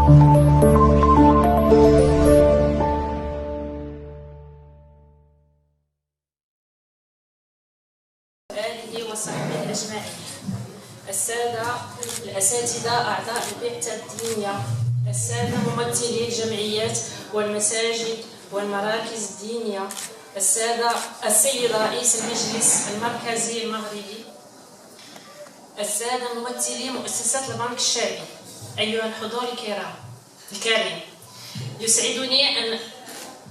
آله وصحبه أجمعين. السادة الأساتذة أعضاء البعثة الدينية، السادة ممثلي الجمعيات والمساجد والمراكز الدينية، السيد رئيس المجلس المركزي المغربي، السادة ممثلي مؤسسات البنك الشعبي، أيها الحضور الكريم، يسعدني أن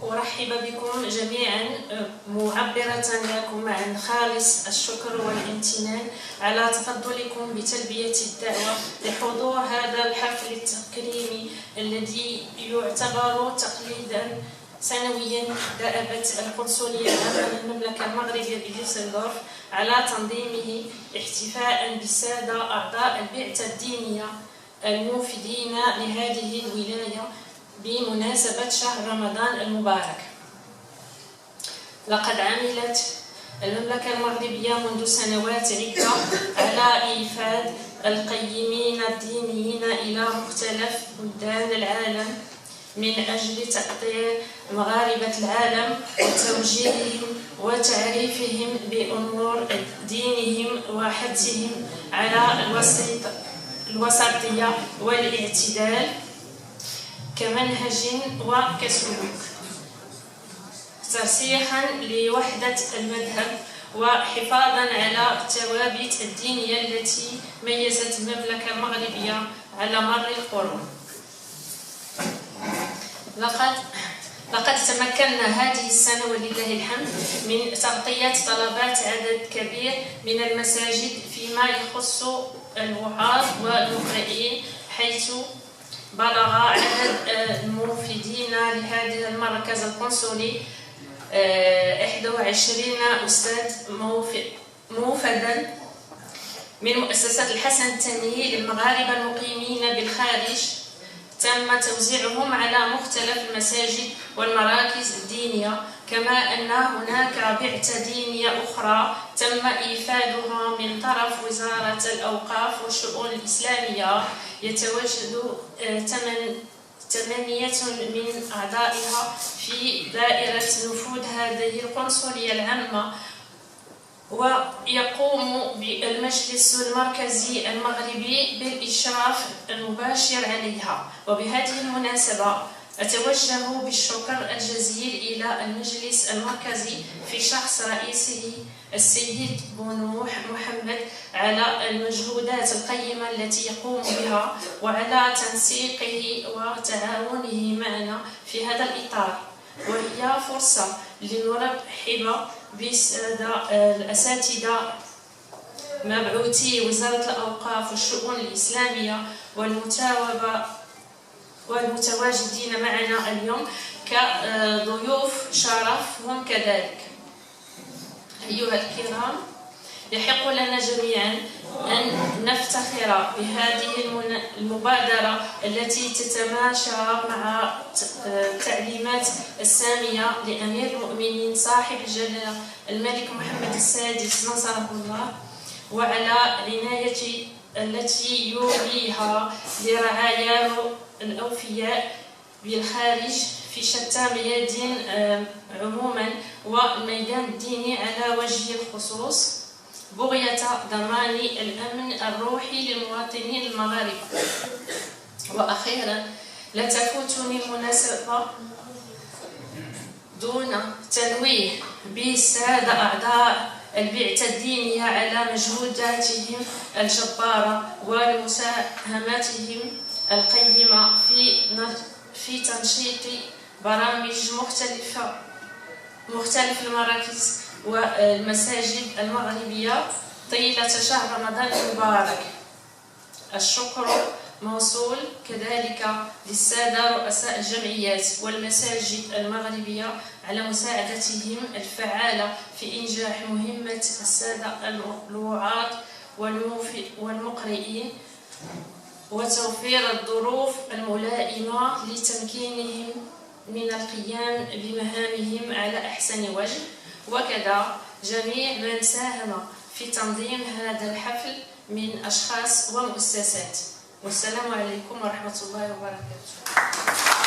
أرحب بكم جميعا معبرة لكم عن خالص الشكر والامتنان على تفضلكم بتلبية الدعوة لحضور هذا الحفل التكريمي الذي يعتبر تقليدا سنويا دأبت القنصلية العامة للمملكة المغربية بديسلدورف على تنظيمه احتفاء بالسادة أعضاء البعثة الدينية الموفدين لهذه الولاية بمناسبة شهر رمضان المبارك. لقد عملت المملكة المغربية منذ سنوات عدة على إيفاد القيمين الدينيين إلى مختلف بلدان العالم من أجل تأطير مغاربة العالم وتوجيههم وتعريفهم بأمور دينهم وحثهم على الوسطية والاعتدال كمنهج وكسلوك، ترسيخا لوحدة المذهب وحفاظا على الثوابت الدينية التي ميزت المملكة المغربية على مر القرون. لقد تمكنا هذه السنة ولله الحمد من تغطية طلبات عدد كبير من المساجد فيما يخص الوعاظ والمقرئين، حيث بلغ عدد الموفدين لهذا المركز القنصلي 21 أستاذ موفدا من مؤسسة الحسن الثاني للمغاربة المقيمين بالخارج. تم توزيعهم على مختلف المساجد والمراكز الدينية، كما أن هناك بعثة دينية أخرى تم إيفادها من طرف وزارة الأوقاف والشؤون الإسلامية، يتواجد 8 من أعضائها في دائرة نفوذ هذه القنصلية العامة، ويقوم المجلس المركزي المغربي بالإشراف المباشر عليها. وبهذه المناسبة أتوجه بالشكر الجزيل إلى المجلس المركزي في شخص رئيسه السيد بونوح محمد على المجهودات القيمة التي يقوم بها وعلى تنسيقه وتعاونه معنا في هذا الإطار. وهي فرصة لنرحب بالسادة الأساتذة مبعوثي وزارة الأوقاف والشؤون الإسلامية والمتواجدين معنا اليوم كضيوف شرف هم كذلك. أيها الكرام، يحق لنا جميعا أن نفتخر بهذه المبادرة التي تتماشى مع التعليمات السامية لأمير المؤمنين صاحب الجلالة الملك محمد السادس نصره الله، وعلى عناية التي يوليها لرعاياه الأوفياء بالخارج في شتى ميادين عموما والميدان الديني على وجه الخصوص، بغية ضمان الأمن الروحي للمواطنين المغاربة. وأخيرا، لا تفوتني المناسبة دون تنويه بالسادة أعضاء البعثة الدينية على مجهوداتهم الجبارة ومساهماتهم القيمة في تنشيط برامج مختلف المراكز والمساجد المغربية طيلة شهر رمضان المبارك. الشكر موصول كذلك للسادة رؤساء الجمعيات والمساجد المغربية على مساعدتهم الفعالة في إنجاح مهمة السادة الوعاظ والمقرئين وتوفير الظروف الملائمة لتمكينهم من القيام بمهامهم على أحسن وجه، وكذا جميع من ساهم في تنظيم هذا الحفل من أشخاص ومؤسسات. والسلام عليكم ورحمة الله وبركاته.